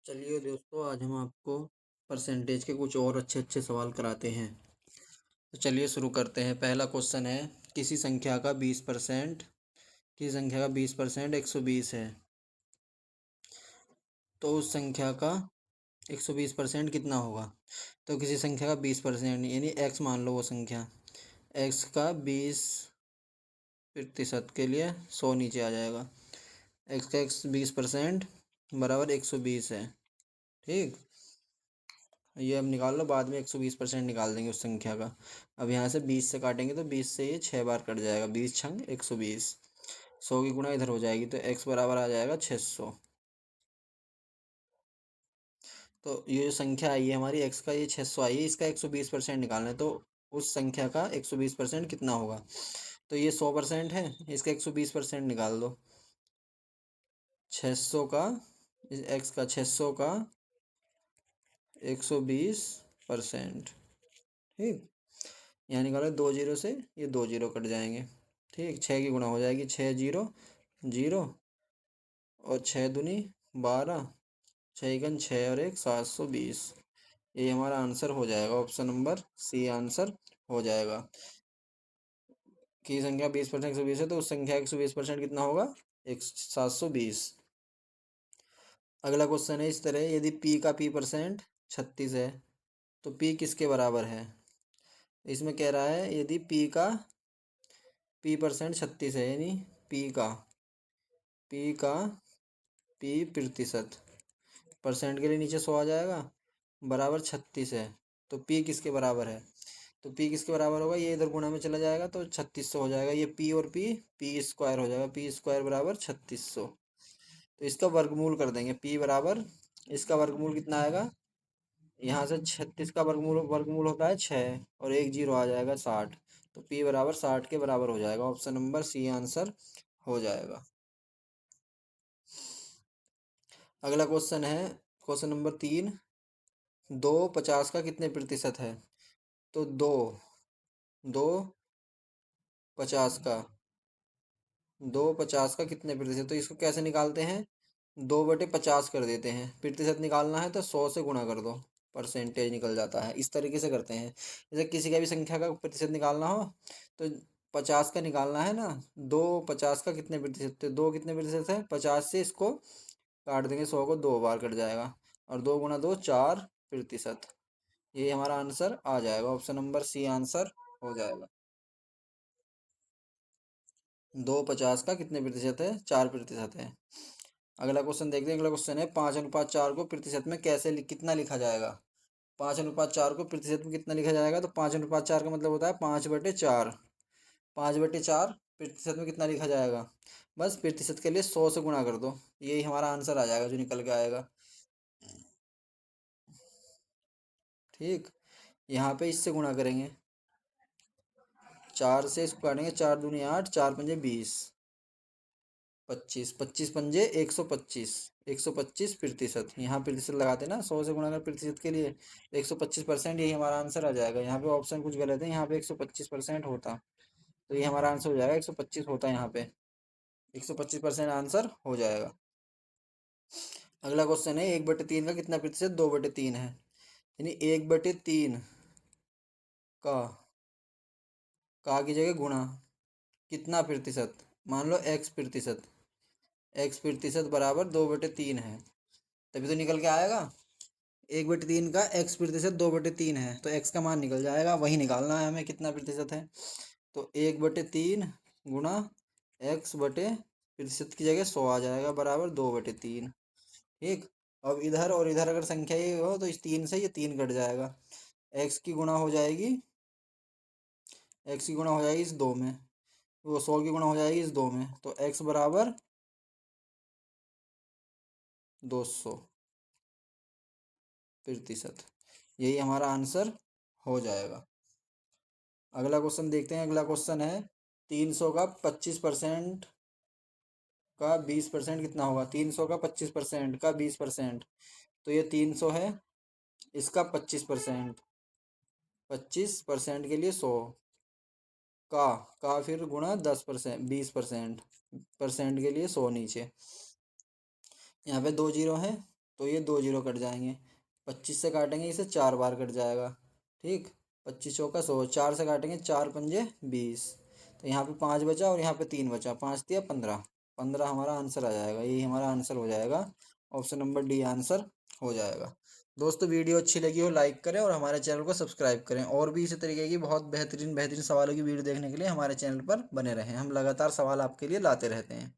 चलिए दोस्तों, आज हम आपको परसेंटेज के कुछ और अच्छे अच्छे सवाल कराते हैं। तो चलिए शुरू करते हैं। पहला क्वेश्चन है, किसी संख्या का 20% किसी संख्या का 20% 120 है, तो उस संख्या का 120% कितना होगा। तो किसी संख्या का 20% यानी एक्स मान लो, वो संख्या एक्स का 20% के लिए 100 नीचे आ जाएगा। एक्स का 20% बराबर 120 है। ठीक, ये अब निकाल लो, बाद में 120% निकाल देंगे उस संख्या का। अब यहाँ से 20 से काटेंगे तो 20 से ये 6 बार कट जाएगा। 20 छंग 120, 100 की गुणा इधर हो जाएगी तो x बराबर आ जाएगा 600। तो ये जो संख्या आई है हमारी x का, ये 600 आई है, इसका 120% निकालना है। तो उस संख्या का 120% कितना होगा। तो ये 100% है, इसका 120% निकाल दो। 600 का, x का 600 का 120%। ठीक, यहाँ निकालो, 2 जीरो से ये 2 जीरो कट जाएंगे। ठीक, 6 की गुणा हो जाएगी, 6 जीरो जीरो और 6 दूनी 12, 6 एकन 6 और 1 720। ये हमारा आंसर हो जाएगा, ऑप्शन नंबर सी आंसर हो जाएगा। की संख्या 20% 120 है, तो उस संख्या 120% कितना होगा, 720। अगला क्वेश्चन है इस तरह, यदि p का p% 36 है, तो p किसके बराबर है। इसमें कह रहा है यदि p का p% 36 है, यानी p का p%, परसेंट के लिए नीचे 100 आ जाएगा, बराबर 36 है। तो p किसके बराबर है। तो p किसके बराबर होगा, ये इधर गुणा में चला जाएगा तो 3600 हो जाएगा। ये p और p स्क्वायर हो जाएगा, p स्क्वायर बराबर 3600। तो इसका वर्गमूल कर देंगे, p बराबर, इसका वर्गमूल कितना आएगा, यहाँ से 36 का वर्गमूल वर्गमूल होता है 6 और 1 जीरो आ जाएगा 60। तो p बराबर 60 के बराबर हो जाएगा। ऑप्शन नंबर सी आंसर हो जाएगा। अगला क्वेश्चन है, क्वेश्चन नंबर 3, 2 50 का कितने प्रतिशत है। तो दो दो 50 का 2 50 का कितने प्रतिशत, तो इसको कैसे निकालते हैं, 2/50 कर देते हैं। प्रतिशत निकालना है तो 100 से गुणा कर दो, परसेंटेज निकल जाता है। इस तरीके से करते हैं। जैसे किसी का भी संख्या का प्रतिशत निकालना हो तो 50 का निकालना है ना, 2 50 का कितने प्रतिशत, तो 2 कितने प्रतिशत है, 50 से इसको काट देंगे, 100 को 2 बार कट जाएगा, और 2 गुणा 2 4%। ये हमारा आंसर आ जाएगा, ऑप्शन नंबर सी आंसर हो जाएगा। 2 50 का कितने प्रतिशत है, 4% है। अगला क्वेश्चन देखते हैं। अगला क्वेश्चन है, 5:4 को प्रतिशत में कैसे कितना लिखा जाएगा। 5:4 को प्रतिशत में कितना लिखा जाएगा, तो 5:4 का मतलब होता है 5/4। 5/4 प्रतिशत में कितना लिखा जाएगा, बस प्रतिशत के लिए 100 से गुणा कर दो, यही हमारा आंसर आ जाएगा जो निकल के आएगा। ठीक, यहाँ पे इससे गुणा करेंगे, 4 से इसको काटेंगे, 4 दूनी 8, 4 पंजे 20, 25, 25 पंजे 125, 125%। यहाँ प्रतिशत लगाते ना, 100 से गुणा कर प्रतिशत के लिए 125%, यही हमारा आंसर आ जाएगा। यहाँ पे ऑप्शन कुछ गलत है, यहाँ पे 125% होता, तो ये हमारा आंसर हो जाएगा, 125 होता है यहाँ पे, 125% आंसर हो जाएगा। अगला क्वेश्चन है, 1/3 का कितना प्रतिशत 2/3 है, यानी 1/3 का की जगह गुणा कितना प्रतिशत, मान लो x%, x% बराबर 2/3 है, तभी तो निकल के आएगा। 1/3 का x% 2/3 है, तो x का मान निकल जाएगा, वही निकालना है हमें कितना प्रतिशत है। तो 1/3 गुणा x/प्रतिशत की जगह 100 आ जाएगा, बराबर 2/3। ठीक, अब इधर और इधर अगर संख्या ये हो तो इस 3 से ये 3 कट जाएगा, x की गुणा हो जाएगी, x की गुणा हो जाएगी इस 2 में, वो 100 की गुणा हो जाएगी इस 2 में, तो x बराबर 200%। यही हमारा आंसर हो जाएगा। अगला क्वेश्चन देखते हैं। अगला क्वेश्चन है, 300 का 25% का 20% कितना होगा। 300 का 25% का 20%, तो ये 300 है, इसका 25%, 25% के लिए 100 का फिर गुणा 10%, 20%, परसेंट के लिए 100 नीचे, यहाँ पे 2 जीरो है, तो ये 2 जीरो कट जाएंगे। 25 से काटेंगे इसे 4 बार कट जाएगा। ठीक, 25 चौका 100, 4 से काटेंगे 4 पंजे 20। तो यहाँ पे 5 बचा और यहाँ पे 3 बचा, 5 दिया 15। 15 हमारा आंसर आ जाएगा, यही हमारा आंसर हो जाएगा। ऑप्शन नंबर डी आंसर हो जाएगा। दोस्तों वीडियो अच्छी लगी हो लाइक करें और हमारे चैनल को सब्सक्राइब करें, और भी इसी तरीके की बहुत बेहतरीन बेहतरीन सवालों की वीडियो देखने के लिए हमारे चैनल पर बने रहें। हम लगातार सवाल आपके लिए लाते रहते हैं।